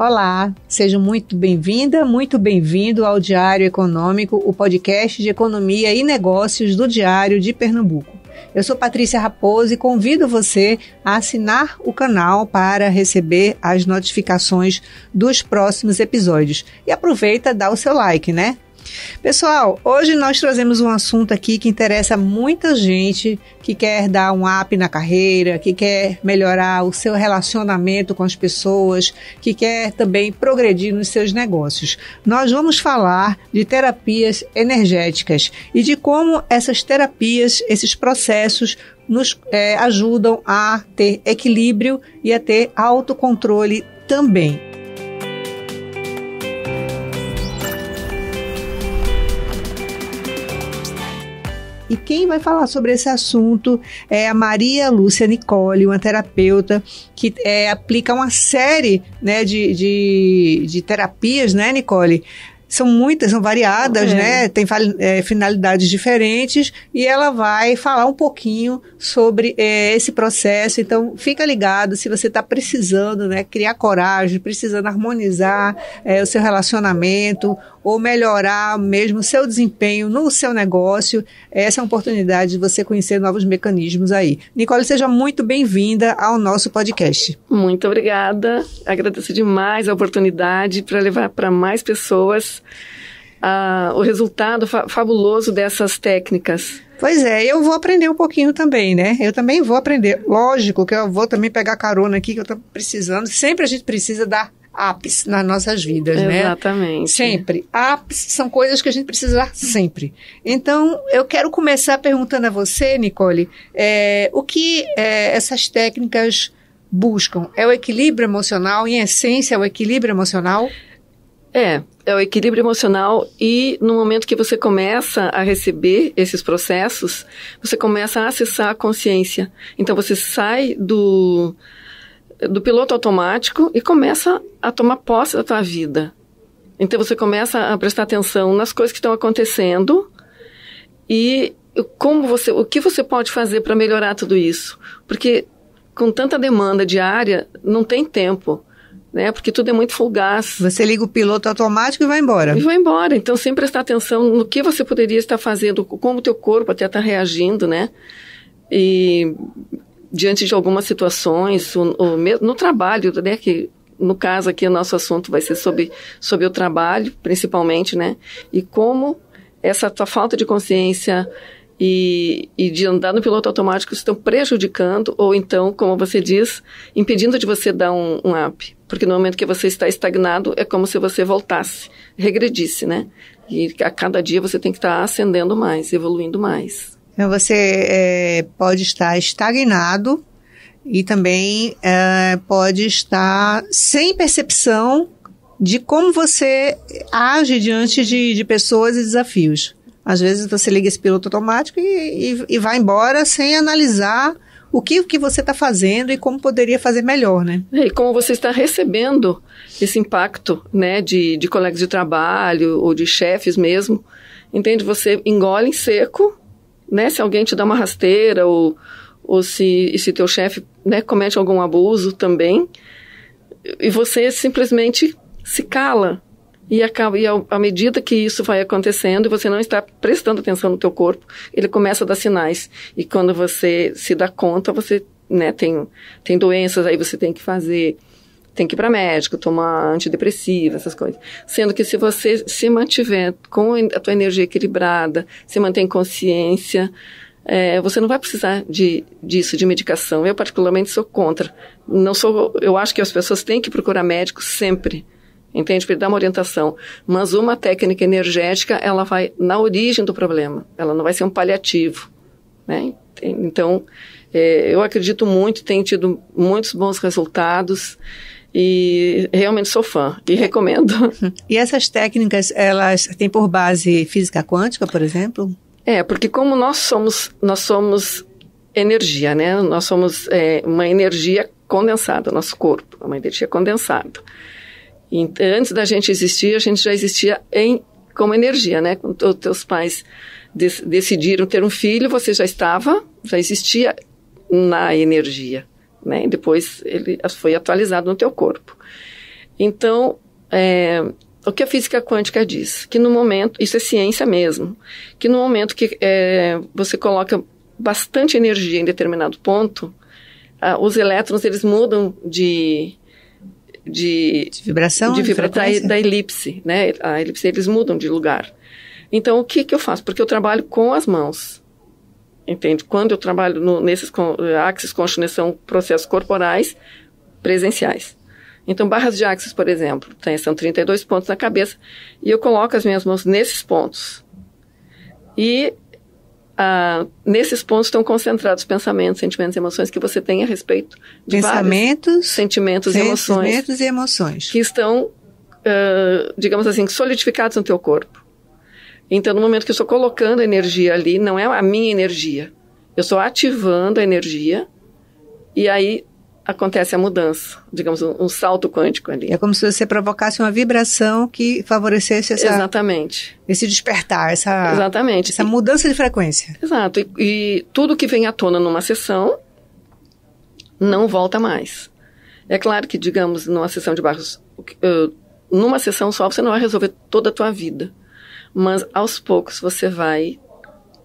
Olá, seja muito bem-vinda, muito bem-vindo ao Diário Econômico, o podcast de economia e negócios do Diário de Pernambuco. Eu sou Patrícia Raposo e convido você a assinar o canal para receber as notificações dos próximos episódios. E aproveita e dá o seu like, né? Pessoal, hoje nós trazemos um assunto aqui que interessa muita gente que quer dar um up na carreira, que quer melhorar o seu relacionamento com as pessoas, que quer também progredir nos seus negócios. Nós vamos falar de terapias energéticas e de como essas terapias, esses processos nos ajudam a ter equilíbrio e a ter autocontrole também. E quem vai falar sobre esse assunto é a Maria Lúcia Nicole, uma terapeuta que aplica uma série, né, de terapias, né, Nicole? São muitas, são variadas, né? Tem finalidades diferentes e ela vai falar um pouquinho sobre esse processo. Então, fica ligado se você está precisando, né, criar coragem, precisando harmonizar o seu relacionamento ou melhorar mesmo o seu desempenho no seu negócio. Essa é uma oportunidade de você conhecer novos mecanismos aí. Nicole, seja muito bem-vinda ao nosso podcast. Muito obrigada. Agradeço demais a oportunidade para levar para mais pessoas o resultado fabuloso dessas técnicas. Pois é, eu vou aprender um pouquinho também, né? Eu também vou aprender. Lógico que eu vou também pegar carona aqui, que eu estou precisando. Sempre a gente precisa dar ups nas nossas vidas, né? Exatamente. Sempre. Ups são coisas que a gente precisa dar sempre. Então, eu quero começar perguntando a você, Nicole, o que essas técnicas buscam? É o equilíbrio emocional? Em essência, é o equilíbrio emocional? É o equilíbrio emocional e no momento que você começa a receber esses processos, você começa a acessar a consciência. Então, você sai do piloto automático e começa a tomar posse da tua vida. Então, você começa a prestar atenção nas coisas que estão acontecendo e o que você pode fazer para melhorar tudo isso. Porque com tanta demanda diária, não tem tempo, né? Porque tudo é muito fugaz. Você liga o piloto automático e vai embora. E vai embora. Então, sempre prestar atenção no que você poderia estar fazendo, como o teu corpo até está reagindo, né? E diante de algumas situações, no trabalho, né, que no caso aqui o nosso assunto vai ser sobre o trabalho, principalmente, né, e como essa tua falta de consciência e de andar no piloto automático estão prejudicando, ou então, como você diz, impedindo de você dar um up, porque no momento que você está estagnado, é como se você voltasse, regredisse, né, e a cada dia você tem que estar ascendendo mais, evoluindo mais. Então, você pode estar estagnado e também pode estar sem percepção de como você age diante de pessoas e desafios. Às vezes você liga esse piloto automático e vai embora sem analisar o que você está fazendo e como poderia fazer melhor, né? E como você está recebendo esse impacto, né, de colegas de trabalho ou de chefes mesmo, entende? Você engole em seco, né, se alguém te dá uma rasteira ou se teu chefe, né, comete algum abuso também, e você simplesmente se cala. E à medida que isso vai acontecendo e você não está prestando atenção no teu corpo, ele começa a dar sinais. E quando você se dá conta, você, né, tem doenças, aí você tem que ir para médico, tomar antidepressivo, essas coisas. Sendo que se você se mantiver com a tua energia equilibrada, se mantém consciência, você não vai precisar disso, de medicação. Eu particularmente sou contra. Eu acho que as pessoas têm que procurar médico sempre, entende? Para dar uma orientação. Mas uma técnica energética, ela vai na origem do problema. Ela não vai ser um paliativo, né? Então, eu acredito muito, tenho tido muitos bons resultados e realmente sou fã e recomendo. E essas técnicas, elas têm por base física quântica, por exemplo? Porque como nós somos energia, né? Nós somos uma energia condensada, nosso corpo, uma energia condensada. E antes da gente existir, a gente já existia como energia, né? Quando teus pais decidiram ter um filho, você já existia na energia, né? E depois ele foi atualizado no teu corpo. Então, o que a física quântica diz? Que no momento, isso é ciência mesmo, que no momento que você coloca bastante energia em determinado ponto, os elétrons, eles mudam de vibração, da elipse, né? A elipse, eles mudam de lugar. Então, o que eu faço? Porque eu trabalho com as mãos, entende? Quando eu trabalho nesses Axis Consciousness, são processos corporais presenciais. Então, barras de Axis, por exemplo, são 32 pontos na cabeça, e eu coloco as minhas mãos nesses pontos. E nesses pontos estão concentrados pensamentos, sentimentos e emoções que você tem a respeito de pensamentos, sentimentos e emoções que estão, digamos assim, solidificados no teu corpo. Então, no momento que eu estou colocando a energia ali, não é a minha energia. Eu estou ativando a energia e aí acontece a mudança, digamos, um salto quântico ali. É como se você provocasse uma vibração que favorecesse Exatamente. Esse despertar, Exatamente. Essa mudança de frequência. Exato. E tudo que vem à tona numa sessão não volta mais. É claro que, digamos, numa sessão de barras, numa sessão só você não vai resolver toda a tua vida. Mas, aos poucos, você vai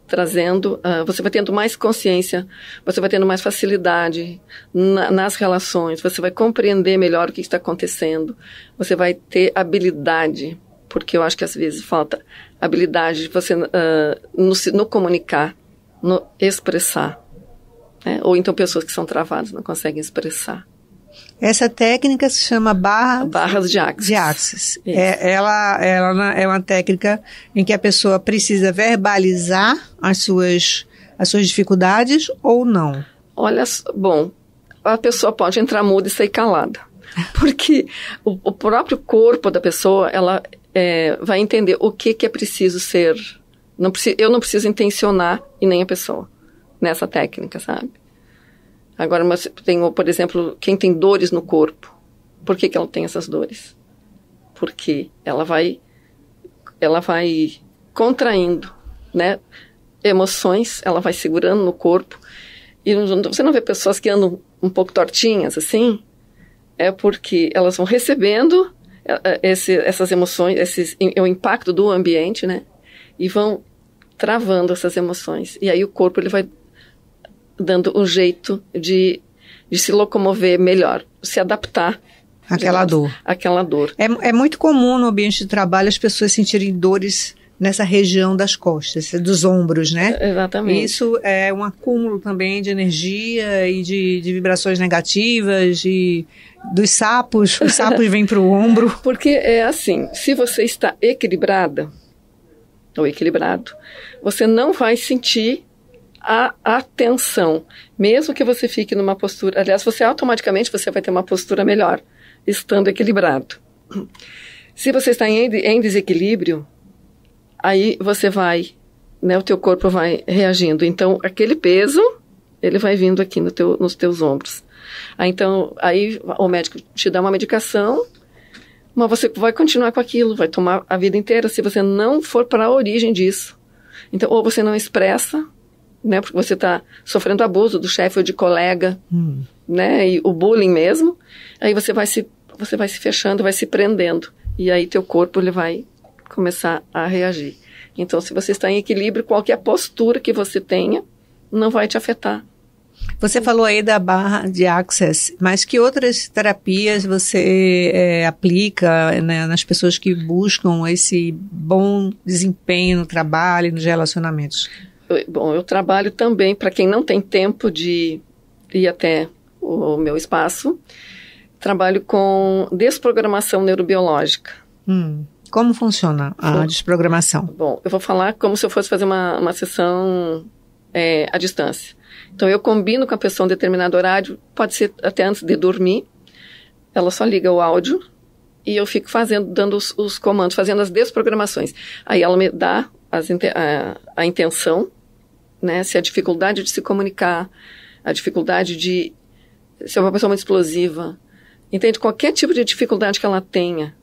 trazendo, você vai tendo mais consciência, você vai tendo mais facilidade nas relações, você vai compreender melhor o que está acontecendo, você vai ter habilidade, porque eu acho que às vezes falta habilidade de você no comunicar, no expressar, né? Ou então pessoas que são travadas não conseguem expressar. Essa técnica se chama barras de Axis. Ela é uma técnica em que a pessoa precisa verbalizar as suas dificuldades ou não? Olha, bom, a pessoa pode entrar muda e sair calada. Porque o próprio corpo da pessoa, ela vai entender o que é preciso ser. Eu não preciso intencionar e nem a pessoa nessa técnica, sabe? Agora, por exemplo, quem tem dores no corpo. Por que ela tem essas dores? Porque ela vai contraindo, né? Emoções, ela vai segurando no corpo. E você não vê pessoas que andam um pouco tortinhas, assim? É porque elas vão recebendo essas emoções, o impacto do ambiente, né? E vão travando essas emoções. E aí o corpo, ele vai dando um jeito de se locomover melhor, se adaptar àquela dor. É muito comum no ambiente de trabalho as pessoas sentirem dores nessa região das costas, dos ombros, né? Exatamente. Isso é um acúmulo também de energia e de vibrações negativas, dos sapos. Os sapos vêm para o ombro. Porque é assim, se você está equilibrada ou equilibrado, você não vai sentir a tensão, mesmo que você fique numa postura, aliás, você automaticamente vai ter uma postura melhor, estando equilibrado. Se você está em desequilíbrio, aí você vai, né, o teu corpo vai reagindo. Então, aquele peso, ele vai vindo aqui nos teus ombros. Aí o médico te dá uma medicação, mas você vai continuar com aquilo, vai tomar a vida inteira se você não for para a origem disso. Então, ou você não expressa, né, porque você está sofrendo abuso do chefe ou de colega, né, e o bullying mesmo, aí você vai se fechando, vai se prendendo, e aí teu corpo ele vai começar a reagir. Então, se você está em equilíbrio, qualquer postura que você tenha não vai te afetar. Você falou aí da barra de Axis, mas que outras terapias você aplica, né, nas pessoas que buscam esse bom desempenho no trabalho e nos relacionamentos? Bom, eu trabalho também, para quem não tem tempo de ir até o meu espaço, trabalho com desprogramação neurobiológica. Como funciona a desprogramação? Bom, eu vou falar como se eu fosse fazer uma sessão à distância. Então, eu combino com a pessoa um determinado horário, pode ser até antes de dormir, ela só liga o áudio e eu fico dando os comandos, fazendo as desprogramações. Aí ela me dá a intenção, né, se a dificuldade de se comunicar, a dificuldade de ser uma pessoa muito explosiva, entende? Qualquer tipo de dificuldade que ela tenha,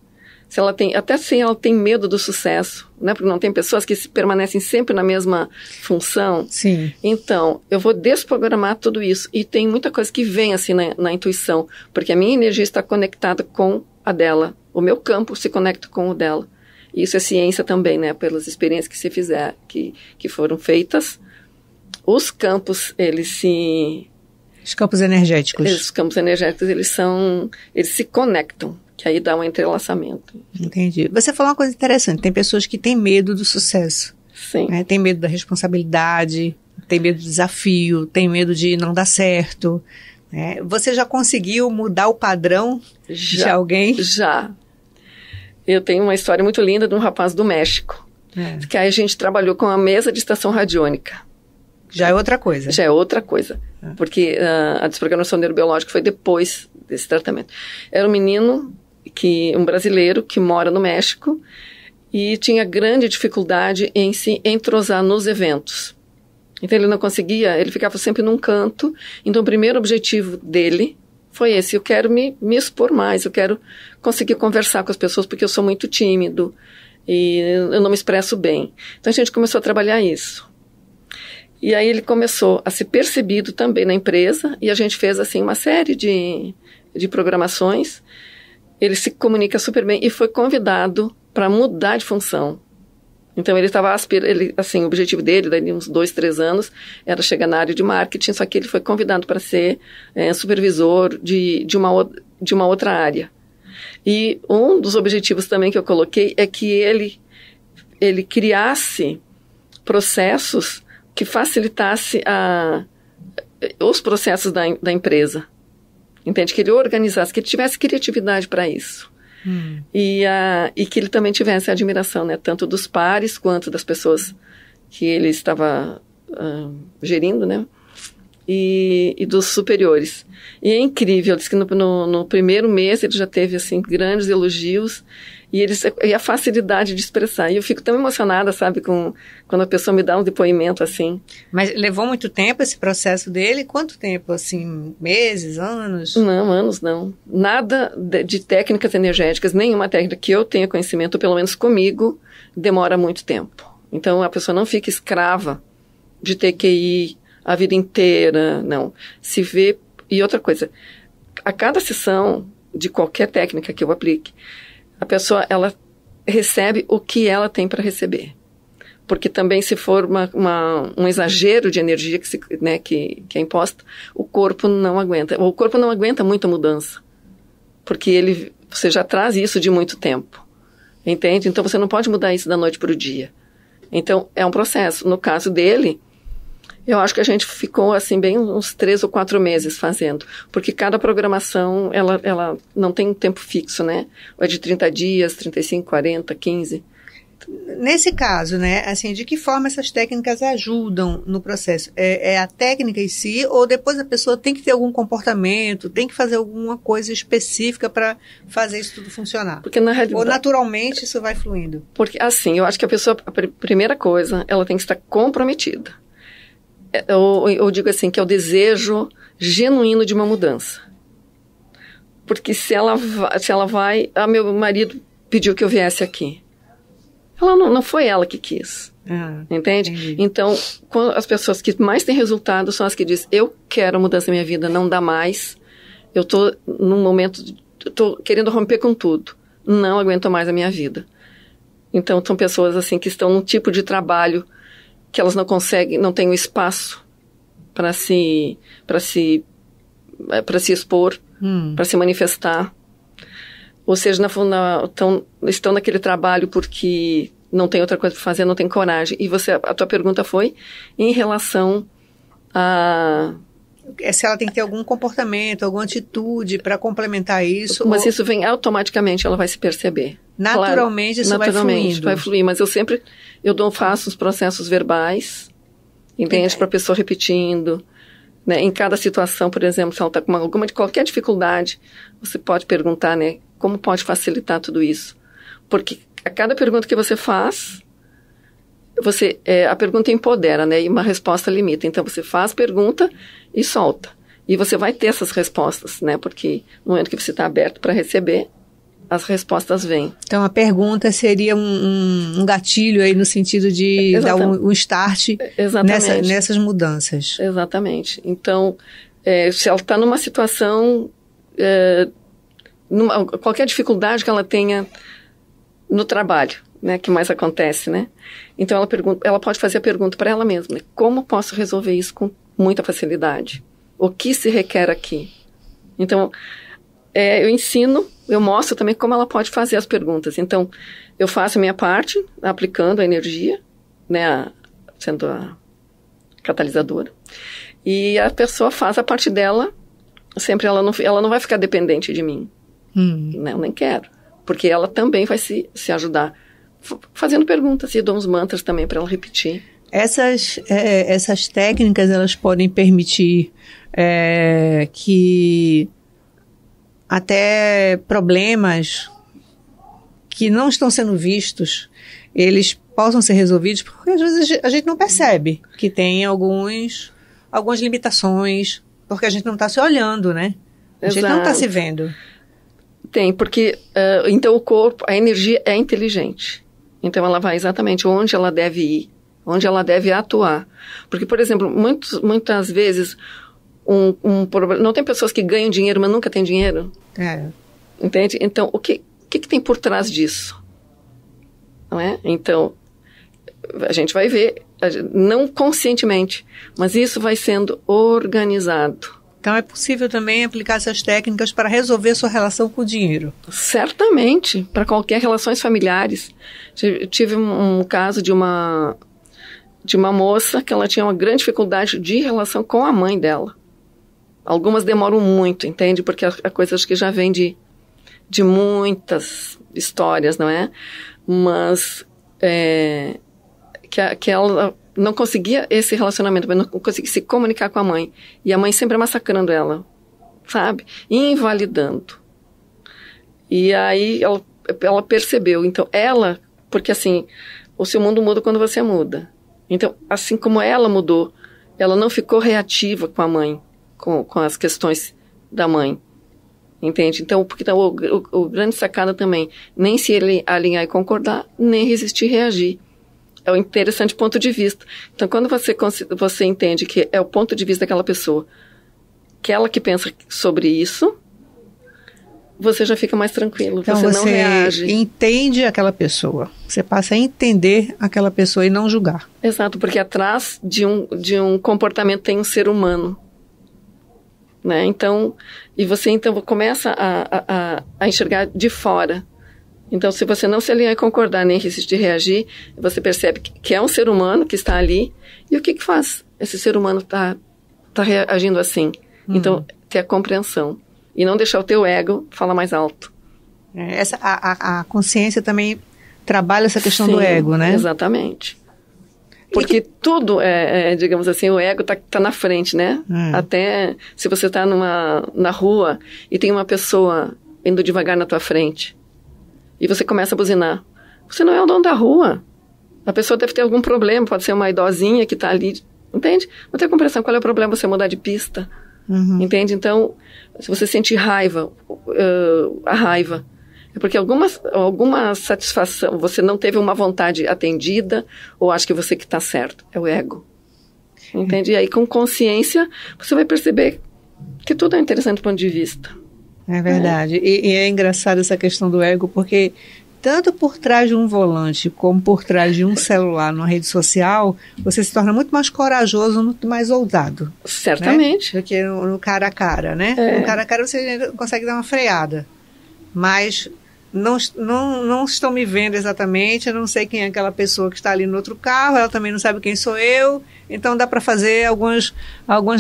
até se ela tem medo do sucesso, né, porque não tem pessoas que permanecem sempre na mesma função. Sim. Então, eu vou desprogramar tudo isso, e tem muita coisa que vem assim na intuição, porque a minha energia está conectada com a dela, o meu campo se conecta com o dela. E isso é ciência também, né? Pelas experiências que se fizer, que foram feitas, os campos, Os campos energéticos. Os campos energéticos, eles se conectam, que aí dá um entrelaçamento. Entendi. Você falou uma coisa interessante, tem pessoas que têm medo do sucesso. Sim. Né? Tem medo da responsabilidade, tem medo do desafio, tem medo de não dar certo. Né? Você já conseguiu mudar o padrão de alguém? Já. Eu tenho uma história muito linda de um rapaz do México, que aí a gente trabalhou com a mesa de estação radiônica. Já é outra coisa. Já é outra coisa, porque a desprogramação neurobiológica foi depois desse tratamento. Era um menino, um brasileiro que mora no México e tinha grande dificuldade em se entrosar nos eventos. Então ele não conseguia, ele ficava sempre num canto. Então o primeiro objetivo dele foi esse: eu quero me expor mais, eu quero conseguir conversar com as pessoas, porque eu sou muito tímido e eu não me expresso bem. Então a gente começou a trabalhar isso. E aí ele começou a ser percebido também na empresa, e a gente fez assim uma série de programações. Ele se comunica super bem e foi convidado para mudar de função. Então ele estava assim, o objetivo dele, daí uns 2, 3 anos, era chegar na área de marketing, só que ele foi convidado para ser supervisor de uma outra área. E um dos objetivos também que eu coloquei é que ele criasse processos que facilitasse os processos da empresa. Entende? Que ele organizasse, que ele tivesse criatividade para isso. E que ele também tivesse admiração, né? Tanto dos pares quanto das pessoas que ele estava gerindo, né? E dos superiores. E é incrível, diz que no primeiro mês ele já teve assim, grandes elogios e a facilidade de expressar. E eu fico tão emocionada, sabe, quando a pessoa me dá um depoimento assim. Mas levou muito tempo esse processo dele? Quanto tempo? Assim, meses, anos? Não, anos não. Nada de técnicas energéticas, nenhuma técnica que eu tenha conhecimento, ou pelo menos comigo, demora muito tempo. Então a pessoa não fica escrava de ter que ir a vida inteira, não. Se vê. E outra coisa, a cada sessão de qualquer técnica que eu aplique, a pessoa, ela recebe o que ela tem para receber. Porque também, se for um exagero de energia que é imposta, o corpo não aguenta. O corpo não aguenta muita mudança. Porque você já traz isso de muito tempo. Entende? Então, você não pode mudar isso da noite para o dia. Então, é um processo. No caso dele, eu acho que a gente ficou assim bem uns 3 ou 4 meses fazendo, porque cada programação ela não tem um tempo fixo, né? Ou é de 30 dias, 35, 40, 15. Nesse caso, né, assim, de que forma essas técnicas ajudam no processo? É a técnica em si, ou depois a pessoa tem que ter algum comportamento, tem que fazer alguma coisa específica para fazer isso tudo funcionar? Porque na realidade, ou naturalmente isso vai fluindo? Porque assim, eu acho que a primeira coisa, ela tem que estar comprometida. Eu digo assim, que é o desejo genuíno de uma mudança. Porque se ela vai... meu marido pediu que eu viesse aqui. Ela não foi ela que quis. Entende? Entendi. Então, as pessoas que mais têm resultado são as que dizem: eu quero mudança na minha vida, não dá mais. Eu estou num momento... Estou querendo romper com tudo. Não aguento mais a minha vida. Então, são pessoas assim que estão num tipo de trabalho que elas não conseguem, não têm o espaço para se expor, para se manifestar. Ou seja, estão naquele trabalho porque não tem outra coisa para fazer, não tem coragem. E a tua pergunta foi em relação a... Se ela tem que ter algum comportamento, alguma atitude para complementar isso. Mas isso vem automaticamente, ela vai se perceber. Naturalmente, claro, isso naturalmente vai fluir. Mas faço os processos verbais, entende? Para a pessoa repetindo. Né? Em cada situação, por exemplo, se ela está com qualquer dificuldade, você pode perguntar, né? Como pode facilitar tudo isso? Porque a cada pergunta que você faz, a pergunta empodera, né? E uma resposta limita. Então, você faz pergunta e solta. E você vai ter essas respostas, né? Porque no momento que você está aberto para receber, as respostas vêm. Então, a pergunta seria um gatilho aí no sentido de dar um start nessas mudanças. Exatamente. Então, se ela está numa situação qualquer dificuldade que ela tenha no trabalho, né, que mais acontece, né? Então ela pode fazer a pergunta para ela mesma, né? Como posso resolver isso com muita facilidade? O que se requer aqui? Então, eu ensino, eu mostro também como ela pode fazer as perguntas. Então, eu faço a minha parte, aplicando a energia, né, sendo a catalisadora, e a pessoa faz a parte dela, sempre ela não vai ficar dependente de mim. Né, eu nem quero, porque ela também vai se ajudar fazendo perguntas, e dou uns mantras também para ela repetir. Essas técnicas, elas podem permitir que até problemas que não estão sendo vistos, eles possam ser resolvidos, porque às vezes a gente não percebe que tem algumas limitações, porque a gente não está se olhando, né? A gente não está se vendo. Tem, porque então o corpo, a energia é inteligente. Então ela vai exatamente onde ela deve ir, onde ela deve atuar. Porque, por exemplo, muitas vezes não tem pessoas que ganham dinheiro, mas nunca têm dinheiro? Entende? Então, o que tem por trás disso? Não é? Então, a gente vai ver, não conscientemente, mas isso vai sendo organizado. Então, é possível também aplicar essas técnicas para resolver sua relação com o dinheiro? Certamente, para qualquer relações familiares. Tive um caso de uma moça que ela tinha uma grande dificuldade de relação com a mãe dela. Algumas demoram muito, entende? Porque a coisa acho que já vem de muitas histórias, não é? Mas que ela não conseguia esse relacionamento, mas não conseguia se comunicar com a mãe. E a mãe sempre massacrando ela, sabe? Invalidando. E aí ela percebeu. Então porque assim, o seu mundo muda quando você muda. Então, assim como ela mudou, ela não ficou reativa com a mãe, com as questões da mãe. Entende? Então, porque o grande sacada também, nem se ele alinhar e concordar, nem resistir e reagir. É um interessante ponto de vista. Então, quando você entende que é o ponto de vista daquela pessoa, que ela que pensa sobre isso, você já fica mais tranquilo, então, você não reage. Entende aquela pessoa. Você passa a entender aquela pessoa e não julgar. Exato, porque atrás de um comportamento tem um ser humano. Né? Então, e você então começa a enxergar de fora. Então, se você não se alinhar e concordar, nem resistir e reagir, você percebe que é um ser humano que está ali. E o que faz esse ser humano tá reagindo assim? Então, ter a compreensão. E não deixar o teu ego falar mais alto. A consciência também trabalha essa questão do ego, né? Exatamente. Porque tudo, digamos assim, o ego tá na frente, né? Até se você está na rua e tem uma pessoa indo devagar na tua frente e você começa a buzinar. Você não é o dono da rua. A pessoa deve ter algum problema, pode ser uma idosinha que está ali, entende? Não tem compreensão, qual é o problema você mudar de pista, entende? Então, se você sente raiva, a raiva é porque alguma satisfação, você não teve uma vontade atendida, ou acha que você que está certo. É o ego. Entende? E aí, com consciência, você vai perceber que tudo é interessante do ponto de vista. É verdade. E é engraçado essa questão do ego, porque tanto por trás de um volante, como por trás de um celular numa rede social, você se torna muito mais corajoso, muito mais ousado. Certamente. Né? Do que no cara a cara, né? No cara a cara você consegue dar uma freada. Mas não estão me vendo exatamente, eu não sei quem é aquela pessoa que está ali no outro carro, ela também não sabe quem sou eu, então dá para fazer algumas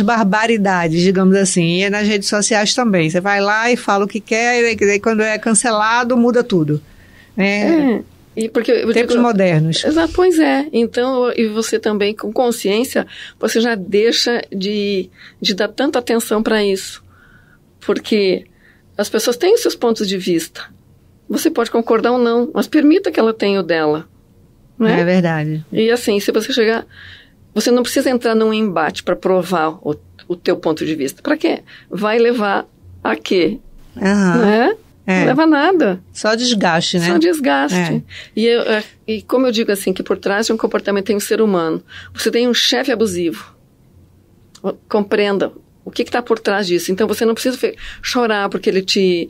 barbaridades, digamos assim, e nas redes sociais também, você vai lá e fala o que quer, e quando é cancelado, muda tudo. E porque tempos modernos. Exato, pois é. Então, e você também, com consciência, você já deixa de dar tanta atenção para isso, porque as pessoas têm seus pontos de vista. Você pode concordar ou não, mas permita que ela tenha o dela. Né? É verdade. E assim, se você chegar... Você não precisa entrar num embate para provar o teu ponto de vista. Para quê? Vai levar a quê? Né? Não leva a nada. Só desgaste, né? Só desgaste. E como eu digo assim, que por trás de um comportamento tem um ser humano. Você tem um chefe abusivo. Compreenda O que está por trás disso? Então, você não precisa chorar porque ele te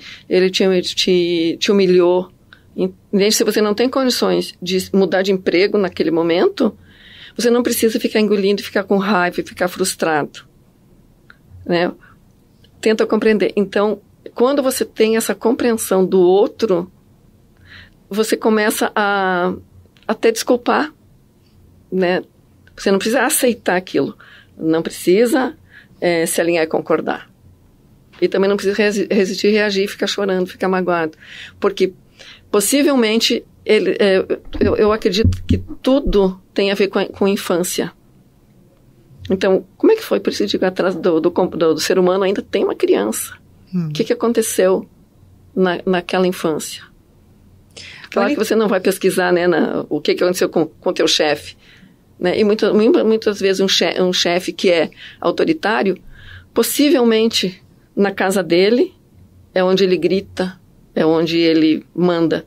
humilhou. Entende? Se você não tem condições de mudar de emprego naquele momento, você não precisa ficar engolindo, ficar com raiva e ficar frustrado. Né? Tenta compreender. Então, quando você tem essa compreensão do outro, você começa a até desculpar. Né? Você não precisa aceitar aquilo. Não precisa se alinhar e concordar. E também não precisa resistir, reagir, ficar chorando, ficar magoado. Porque, possivelmente, eu acredito que tudo tem a ver com infância. Então, como é que foi? Por isso eu digo, atrás do ser humano ainda tem uma criança. O que aconteceu naquela infância? Claro que você não vai pesquisar, né, o que aconteceu com o teu chefe. Né? E muitas vezes um chefe que é autoritário, possivelmente na casa dele é onde ele grita, é onde ele manda.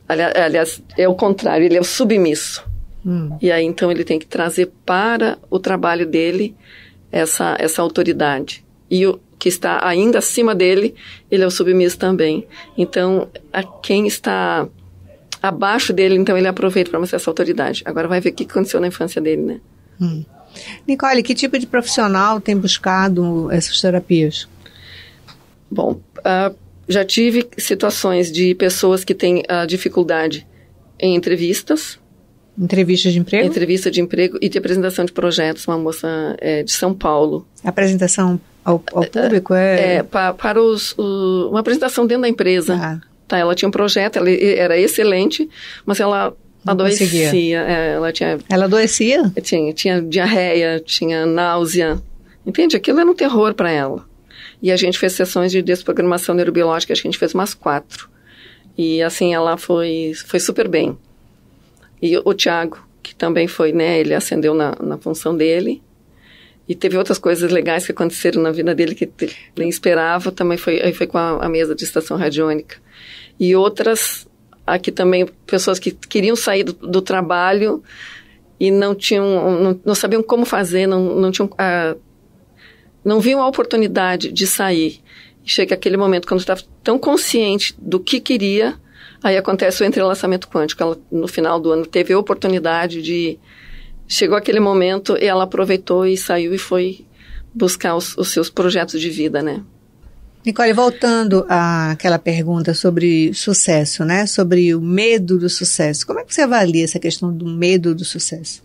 Aliás, é o contrário, ele é o submisso. E aí, então, ele tem que trazer para o trabalho dele essa autoridade. E o que está ainda acima dele, ele é o submisso também. Então, quem está abaixo dele, então, ele aproveita para mostrar essa autoridade. Agora vai ver o que aconteceu na infância dele, né? Nicole, que tipo de profissional tem buscado essas terapias? Bom, já tive situações de pessoas que têm dificuldade em entrevistas. Entrevistas de emprego? Entrevista de emprego e de apresentação de projetos. Uma moça de São Paulo. Apresentação ao público? Para uma apresentação dentro da empresa. Tá, ela tinha um projeto, ela era excelente, mas ela adoecia. Ela adoecia? Tinha diarreia, tinha náusea. Entende? Aquilo era um terror para ela. E a gente fez sessões de desprogramação neurobiológica, acho que a gente fez umas 4. E assim, ela foi super bem. E o Tiago, que também foi, né, ele ascendeu na função dele. E teve outras coisas legais que aconteceram na vida dele que ele nem esperava. Também foi com a mesa de estação radiônica. E outras, aqui também, pessoas que queriam sair do trabalho e não sabiam como fazer, não viam a oportunidade de sair. E chega aquele momento, quando estava tão consciente do que queria, aí acontece o entrelaçamento quântico. Ela, no final do ano, teve a oportunidade de... Chegou aquele momento e ela aproveitou e saiu e foi buscar os seus projetos de vida, né? Nicole, voltando àquela pergunta sobre sucesso, né? Sobre o medo do sucesso. Como é que você avalia essa questão do medo do sucesso?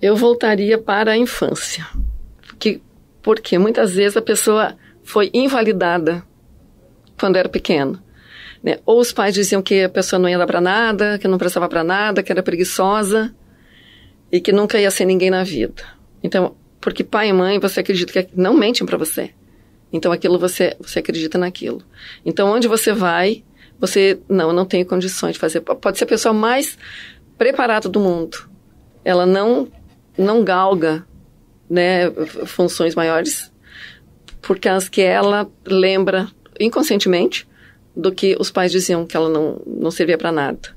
Eu voltaria para a infância. Porque muitas vezes a pessoa foi invalidada quando era pequena. Né? Ou os pais diziam que a pessoa não ia dar para nada, que não prestava para nada, que era preguiçosa e que nunca ia ser ninguém na vida. Então, porque pai e mãe, você acredita que não mentem para você. Então, aquilo você acredita naquilo. Então, onde você vai, você não tem condições de fazer. Pode ser a pessoa mais preparada do mundo. Ela não galga, né, funções maiores, porque ela lembra inconscientemente do que os pais diziam que ela não servia para nada.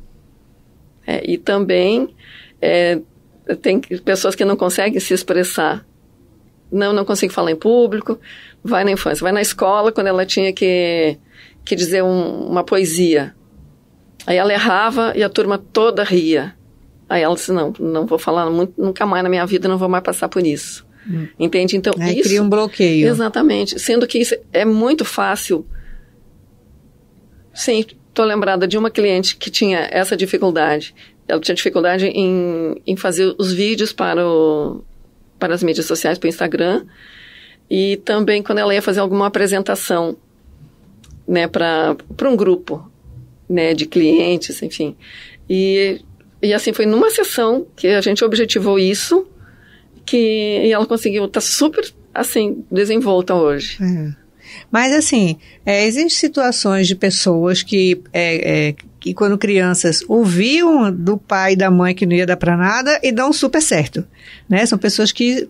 E também tem pessoas que não conseguem se expressar. Não consigo falar em público. Vai na infância, vai na escola, quando ela tinha que dizer uma poesia. Aí ela errava e a turma toda ria. Aí ela disse, não vou falar nunca mais na minha vida, não vou mais passar por isso. Entende? Então, aí isso... cria um bloqueio. Exatamente. Sendo que isso é muito fácil. Sim, estou lembrada de uma cliente que tinha essa dificuldade. Ela tinha dificuldade em fazer os vídeos para as mídias sociais, para o Instagram. E também quando ela ia fazer alguma apresentação, né, para um grupo, né, de clientes, enfim. E assim, foi numa sessão que a gente objetivou isso, e ela conseguiu estar super, assim, desenvolta hoje. Mas, assim, existem situações de pessoas que quando crianças ouviam do pai e da mãe que não ia dar para nada e dão super certo, né? São pessoas que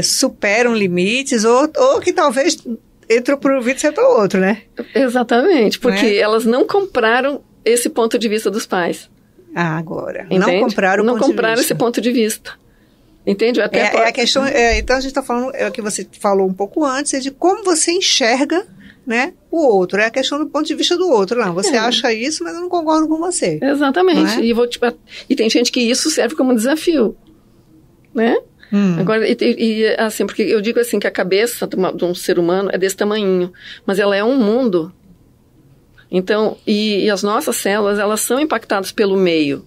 superam limites ou que talvez entram por um vídeo e sai pelo outro, né? Exatamente, porque elas não compraram esse ponto de vista dos pais. Agora, entende? Não compraram esse ponto de vista. Entende? A questão, então a gente está falando, é o que você falou um pouco antes, é de como você enxerga, né, o outro. É a questão do ponto de vista do outro. Não, você acha isso, mas eu não concordo com você. Exatamente. E tem gente que isso serve como desafio, né? Agora, assim, porque eu digo assim, que a cabeça de um ser humano é desse tamanhinho, mas ela é um mundo. Então, e as nossas células, elas são impactadas pelo meio.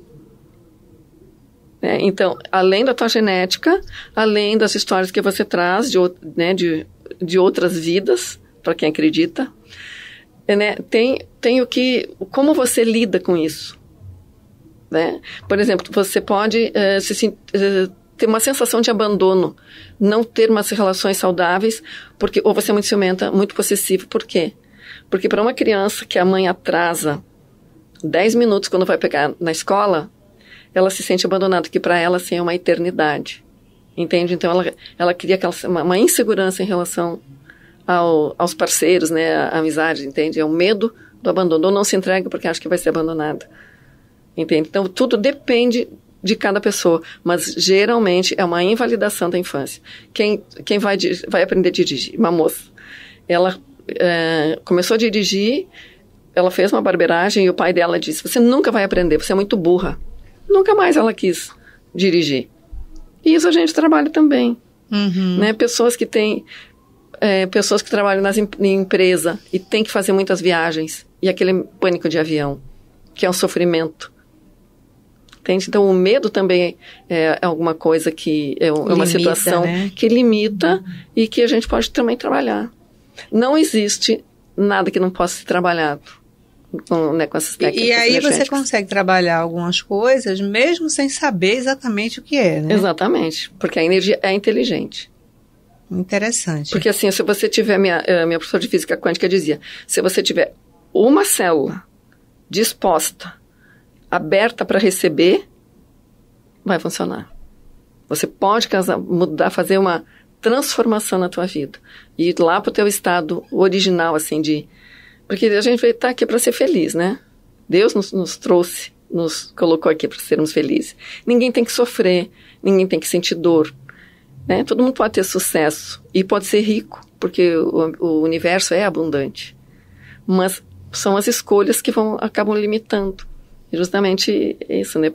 Então, além da tua genética, além das histórias que você traz de outras vidas, para quem acredita, né, tem como você lida com isso. Né? Por exemplo, você pode ter uma sensação de abandono, não ter umas relações saudáveis, ou você é muito ciumenta, muito possessivo. Por quê? Porque para uma criança que a mãe atrasa 10 minutos quando vai pegar na escola, ela se sente abandonada, que para ela assim, é uma eternidade. Entende? Então ela cria uma insegurança em relação aos parceiros, né, a amizade, entende? É o medo do abandono, ou não se entrega porque acha que vai ser abandonada. Entende? Então tudo depende de cada pessoa, mas geralmente é uma invalidação da infância. Quem vai aprender a dirigir? Uma moça. Ela começou a dirigir, ela fez uma barbeiragem e o pai dela disse: você nunca vai aprender, você é muito burra. Nunca mais ela quis dirigir. E isso a gente trabalha também. Né? Pessoas que trabalham em empresa e tem que fazer muitas viagens, e aquele pânico de avião, que é um sofrimento. Entende? Então, o medo também é alguma coisa que é uma limita, situação, né? Que limita e que a gente pode também trabalhar. Não existe nada que não possa ser trabalhado com essas técnicas. E aí você consegue trabalhar algumas coisas mesmo sem saber exatamente o que é, né? Exatamente, porque a energia é inteligente. Interessante. Porque assim, se você tiver, minha professora de física quântica dizia, se você tiver uma célula disposta, aberta para receber, vai funcionar. Você pode mudar, fazer uma transformação na tua vida. E ir lá para o teu estado original, assim, porque a gente está aqui para ser feliz, né? Deus nos trouxe, nos colocou aqui para sermos felizes. Ninguém tem que sofrer, ninguém tem que sentir dor. Né? Todo mundo pode ter sucesso e pode ser rico, porque o universo é abundante. Mas são as escolhas que acabam limitando. E justamente isso, né?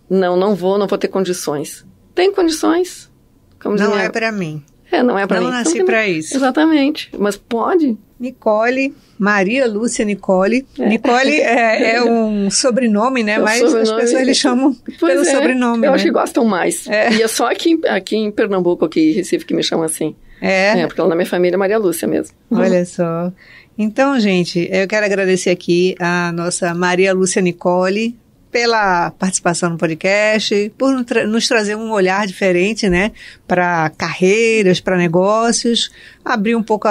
Não vou ter condições. Tem condições. Como não é para mim. Não é para mim. Não nasci para isso. Exatamente. Mas pode. Nicole, Maria Lúcia Nicole. Nicole é um sobrenome, né? Mas as pessoas lhe chamam pelo sobrenome. Eu acho que gostam mais. E é só aqui em Pernambuco, aqui em Recife, que me chamam assim. Porque ela na minha família é Maria Lúcia mesmo. Olha só. Então, gente, eu quero agradecer aqui a nossa Maria Lúcia Nicole pela participação no podcast, por nos trazer um olhar diferente, né, para carreiras, para negócios, abrir um pouco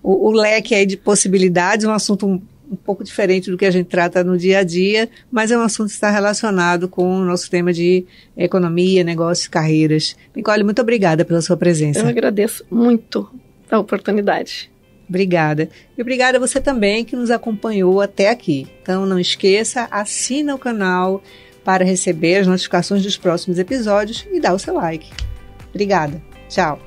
o leque aí de possibilidades, um assunto um pouco diferente do que a gente trata no dia a dia, mas é um assunto que está relacionado com o nosso tema de economia, negócios, carreiras. Nicole, muito obrigada pela sua presença. Eu agradeço muito a oportunidade. Obrigada. E obrigada a você também que nos acompanhou até aqui. Então não esqueça, assina o canal para receber as notificações dos próximos episódios e dá o seu like. Obrigada. Tchau.